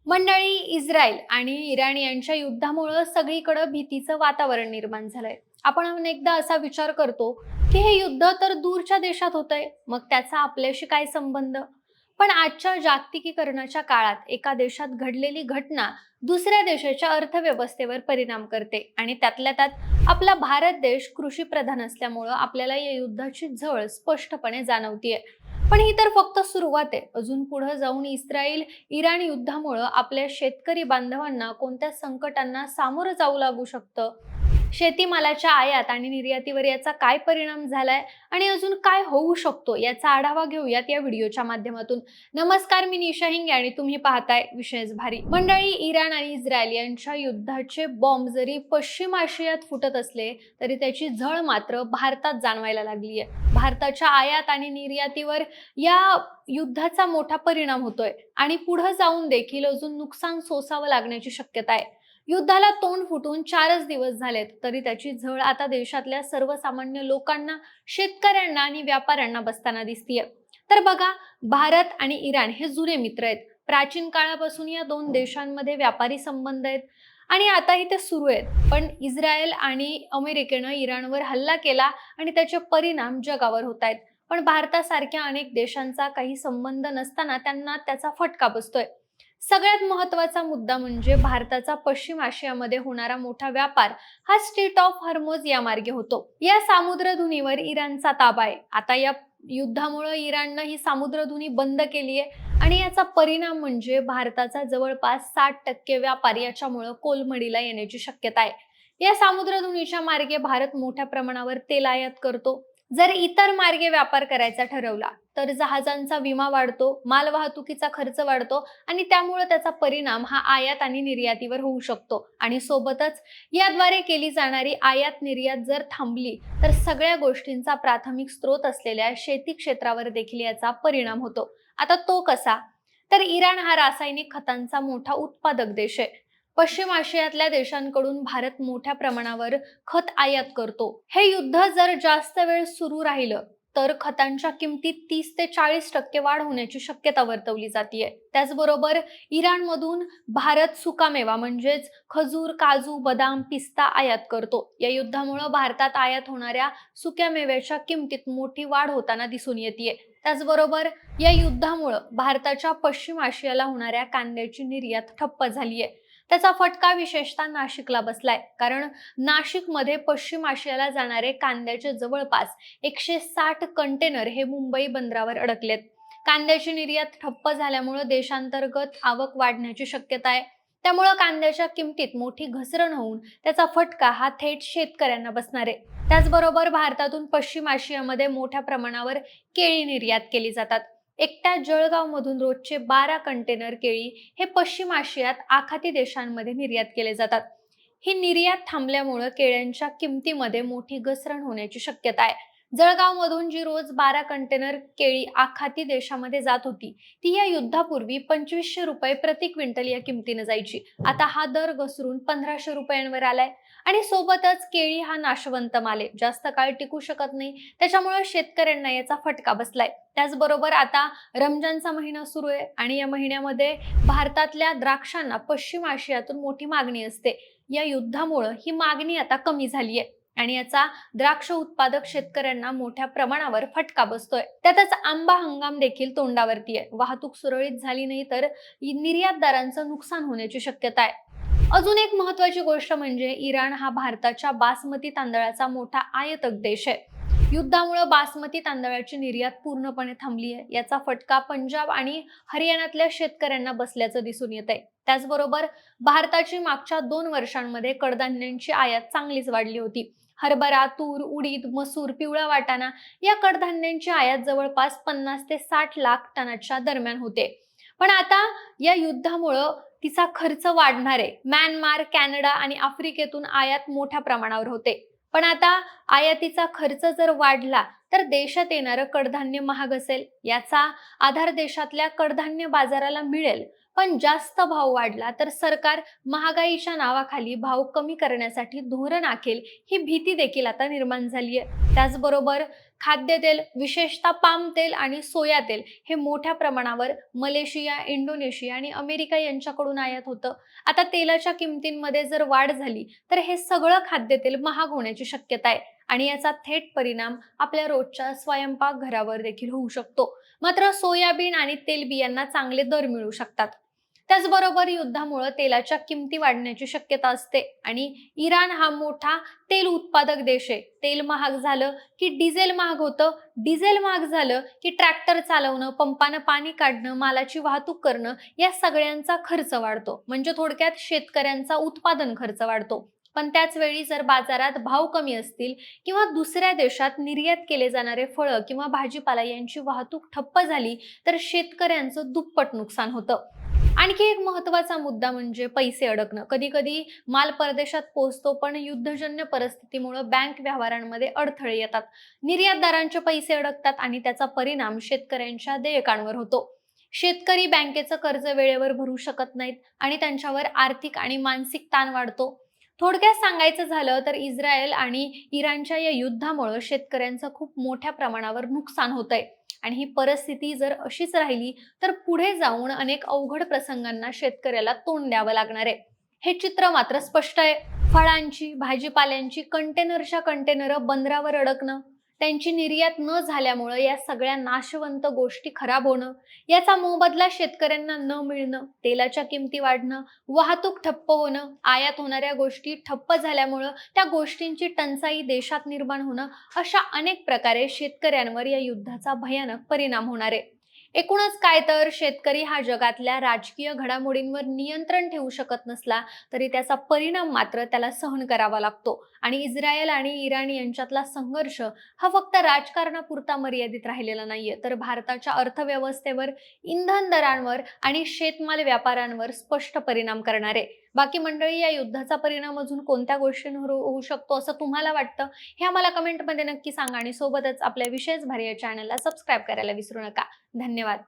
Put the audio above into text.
मंडळी, इस्रायल आणि इराण यांच्या युद्धामुळे सगळीकडे भीतीचं वातावरण निर्माण झालंय. आपण अनेकदा असा विचार करतो की हे युद्ध तर दूरच्या देशात होतंय, मग त्याचा आपल्याशी काय संबंध? पण आजच्या जागतिकीकरणाच्या काळात एका देशात घडलेली घटना दुसऱ्या देशाच्या अर्थव्यवस्थेवर परिणाम करते आणि त्यातल्या त्यात आपला भारत देश कृषी प्रधान असल्यामुळं आपल्याला या युद्धाची झळ स्पष्टपणे जाणवतीये. पण ही तर फक्त सुरुवात आहे. अजून पुढे जाऊन इस्रायल इराण युद्धामुळे आपल्या शेतकरी बांधवांना कोणत्या संकटांना सामोरं जाऊ लागू शकतं, शेतीमालाच्या आयात आणि निर्यातीवर याचा काय परिणाम झालाय आणि अजून काय होऊ शकतो याचा आढावा घेऊयात या व्हिडिओच्या माध्यमातून. नमस्कार, मी निशा हिंगे आणि तुम्ही पाहताय विशेष भारी. मंडळी, इराण आणि इस्रायल यांच्या युद्धाचे बॉम्ब जरी पश्चिम आशियात फुटत असले तरी त्याची झळ मात्र भारतात जाणवायला लागली आहे. भारताच्या आयात आणि निर्यातीवर या युद्धाचा मोठा परिणाम होतोय आणि पुढे जाऊन देखील अजून नुकसान सोसावं लागण्याची शक्यता आहे. युद्धाला तोंड फुटून 4च दिवस झालेत तरी त्याची झळ आता देशातल्या सर्वसामान्य लोकांना, शेतकऱ्यांना आणि व्यापाऱ्यांना बसताना दिसतीये. तर बघा, भारत आणि इराण हे जुने मित्र आहेत. प्राचीन काळापासून या दोन देशांमध्ये व्यापारी संबंध आहेत आणि आताही ते सुरू आहेत. पण इस्रायल आणि अमेरिकेनं इराणवर हल्ला केला आणि त्याचे परिणाम जगावर होत आहेत. पण भारतासारख्या अनेक देशांचा काही संबंध नसताना त्यांना त्याचा फटका बसतोय. सगळ्यात महत्त्वाचा मुद्दा म्हणजे भारताचा पश्चिम आशियामध्ये होणारा मोठा व्यापार हा स्ट्रेट ऑफ हॉर्मुझ या मार्गे होतो. या सामुद्रधुनीवर इराणचा ताबा आहे. आता या युद्धामुळे इराणनं ही सामुद्रधुनी बंद केली आहे आणि याचा परिणाम म्हणजे भारताचा जवळपास 60% व्यापार याच्यामुळे कोलमडीला येण्याची शक्यता आहे. या सामुद्रधुनीच्या मार्गे भारत मोठ्या प्रमाणावर तेल आयात करतो. जर इतर मार्गे व्यापार करायचा ठरवला तर जहाजांचा विमा वाढतो, मालवाहतुकीचा खर्च वाढतो आणि त्यामुळे त्याचा परिणाम हा आयात आणि निर्यातीवर होऊ शकतो. आणि सोबतच याद्वारे केली जाणारी आयात निर्यात जर थांबली तर सगळ्या गोष्टींचा प्राथमिक स्रोत असलेल्या शेती क्षेत्रावर देखील याचा परिणाम होतो. आता तो कसा? तर इराण हा रासायनिक खतांचा मोठा उत्पादक देश आहे. पश्चिम आशियातल्या देशांकडून भारत मोठ्या प्रमाणावर खत आयात करतो. हे युद्ध जर जास्त वेळ सुरू राहिलं तर खतांच्या किमतीत 30 ते 40% वाढ होण्याची शक्यता वर्तवली जाते. त्याचबरोबर इराणमधून भारत सुकामेवा म्हणजेच खजूर, काजू, बदाम, पिस्ता आयात करतो. या युद्धामुळे भारतात आयात होणाऱ्या सुक्या मेव्याच्या किमतीत मोठी वाढ होताना दिसून येते. त्याचबरोबर या युद्धामुळे भारताच्या पश्चिम आशियाला होणाऱ्या कांद्याची निर्यात ठप्प झाली आहे. त्याचा फटका विशेषतः नाशिकला बसलाय, कारण नाशिकमध्ये पश्चिम आशियाला जाणारे कांद्याचे जवळपास 160 कंटेनर हे मुंबई बंदरावर अडकलेत. कांद्याची निर्यात ठप्प झाल्यामुळे देशांतर्गत आवक वाढण्याची शक्यता आहे. त्यामुळे कांद्याच्या किमतीत मोठी घसरण होऊन त्याचा फटका हा थेट शेतकऱ्यांना बसणार आहे. त्याचबरोबर भारतातून पश्चिम आशियामध्ये मोठ्या प्रमाणावर केळी निर्यात केली जातात. एकट्या जळगावमधून रोजचे 12 कंटेनर केळी हे पश्चिम आशियात आखाती देशांमध्ये निर्यात केले जातात. ही निर्यात थांबल्यामुळे केळ्यांच्या किमतीमध्ये मोठी घसरण होण्याची शक्यता आहे. जळगावमधून जी रोज 12 कंटेनर केळी आखाती देशामध्ये जात होती ती या युद्धापूर्वी 2500 रुपये प्रति क्विंटल या किमतीने जायची. आता हा दर घसरून 1500 रुपयांवर आलाय. आणि सोबतच केळी हा नाशवंत माल आहे, जास्त काळ टिकू शकत नाही. त्याच्यामुळे शेतकऱ्यांना याचा फटका बसलाय. त्याचबरोबर आता रमजानचा महिना सुरू आहे आणि या महिन्यामध्ये भारतातल्या द्राक्षांना पश्चिम आशियातून मोठी मागणी असते. या युद्धामुळे ही मागणी आता कमी झाली आहे आणि याचा द्राक्ष उत्पादक शेतकऱ्यांना मोठ्या प्रमाणावर फटका बसतोय. त्यातच आंबा हंगाम देखील तोंडावरती आहे. वाहतूक सुरळीत झाली नाही तर निर्यातदारांचं नुकसान होण्याची शक्यता आहे. अजून एक महत्त्वाची गोष्ट म्हणजे इराण हा भारताच्या बासमती तांदळाचा मोठा आयातक देश आहे. युद्धामुळे बासमती तांदळाची निर्यात पूर्णपणे थांबली आहे. याचा फटका पंजाब आणि हरियाणातल्या शेतकऱ्यांना बसल्याचं दिसून येत आहे. त्याचबरोबर भारताची मागच्या 2 वर्षांमध्ये कडधान्यांची आयात चांगलीच वाढली होती. हरभरा, तूर, उडीद, मसूर, पिवळा वाटाणा या कडधान्यांची आयात जवळपास 50 ते 60 लाख टनाच्या दरम्यान होते. पण आता या युद्धामुळे तिचा खर्च वाढणार आहे. म्यानमार, कॅनडा आणि आफ्रिकेतून आयात मोठ्या प्रमाणावर होते. पण आता आयातीचा खर्च जर वाढला तर देशात येणारं कडधान्य महाग असेल. याचा आधार देशातल्या कडधान्य बाजाराला मिळेल, पण जास्त भाव वाढला तर सरकार महागाईच्या नावाखाली भाव कमी करण्यासाठी धोरण आखेल ही भीती देखील आता निर्माण झाली आहे. त्याचबरोबर खाद्यतेल, विशेषतः पाम तेल आणि सोया तेल हे मोठ्या प्रमाणावर मलेशिया, इंडोनेशिया आणि अमेरिका यांच्याकडून आयात होतं. आता तेलाच्या किमतींमध्ये जर वाढ झाली तर हे सगळं खाद्यतेल महाग होण्याची शक्यता आहे आणि याचा थेट परिणाम आपल्या रोजच्या स्वयंपाकघरावर देखील होऊ शकतो. मात्र सोयाबीन आणि तेलबियांना चांगले दर मिळू शकतात. त्याचबरोबर युद्धामुळे तेलाच्या किमती वाढण्याची शक्यता असते आणि इराण हा मोठा तेल उत्पादक देश आहे. तेल महाग झालं की डिझेल महाग होतं, डिझेल महाग झालं की ट्रॅक्टर चालवणं, पंपानं पाणी काढणं, मालाची वाहतूक करणं या सगळ्यांचा खर्च वाढतो. म्हणजे थोडक्यात शेतकऱ्यांचा उत्पादन खर्च वाढतो. पण त्याच वेळी जर बाजारात भाव कमी असतील किंवा दुसऱ्या देशात निर्यात केले जाणारे फळं किंवा भाजीपाला यांची वाहतूक ठप्प झाली तर शेतकऱ्यांचं दुप्पट नुकसान होतं. आणखी एक महत्त्वाचा मुद्दा म्हणजे पैसे अडकणं. कधी-कधी माल परदेशात पोहोचतो पण युद्धजन्य परिस्थितीमुळे बँक व्यवहारांमध्ये अडथळे येतात. निर्यातदारांचे पैसे अडकतात आणि त्याचा परिणाम शेतकऱ्यांच्या देयकांवर होतो. शेतकरी बँकेचं कर्ज वेळेवर भरू शकत नाहीत आणि त्यांच्यावर आर्थिक आणि मानसिक ताण वाढतो. थोडक्यात सांगायचं झालं तर इस्रायल आणि इराणच्या या युद्धामुळे शेतकऱ्यांचं खूप मोठ्या प्रमाणावर नुकसान होतंय आणि ही परिस्थिती जर अशीच राहिली तर पुढे जाऊन अनेक अवघड प्रसंगांना शेतकऱ्याला तोंड द्यावं लागणार आहे. हे चित्र मात्र स्पष्ट आहे. फळांची, भाजीपाल्यांची कंटेनरच्या कंटेनर बंदरावर अडकणं, त्यांची निर्यात न झाल्यामुळे या सगळ्या नाशवंत गोष्टी खराब होणं, याचा मोबदला शेतकऱ्यांना न मिळणं, तेलाच्या किमती वाढणं, वाहतूक ठप्प होणं, आयात होणाऱ्या गोष्टी ठप्प झाल्यामुळं त्या गोष्टींची टंचाई देशात निर्माण होणं, अशा अनेक प्रकारे शेतकऱ्यांवर या युद्धाचा भयानक परिणाम होणार आहे. एकूणच काय तर शेतकरी हा जगातल्या राजकीय घडामोडींवर नियंत्रण ठेवू शकत नसला तरी त्याचा परिणाम मात्र त्याला सहन करावा लागतो आणि इस्रायल आणि इराण यांच्यातला संघर्ष हा फक्त राजकारणापुरता मर्यादित राहिलेला नाहीये तर भारताच्या अर्थव्यवस्थेवर, इंधन दरांवर आणि शेतमाल व्यापाऱ्यांवर स्पष्ट परिणाम करणार आहे. बाकी मंडळी, या युद्धाचा परिणाम अजून कोणत्या गोष्टींवर होऊ शकतो असं तुम्हाला वाटतं हे आम्हाला कमेंटमध्ये नक्की सांगा आणि सोबतच आपल्या विशेष भारी या चॅनलला सबस्क्राईब करायला विसरू नका. धन्यवाद.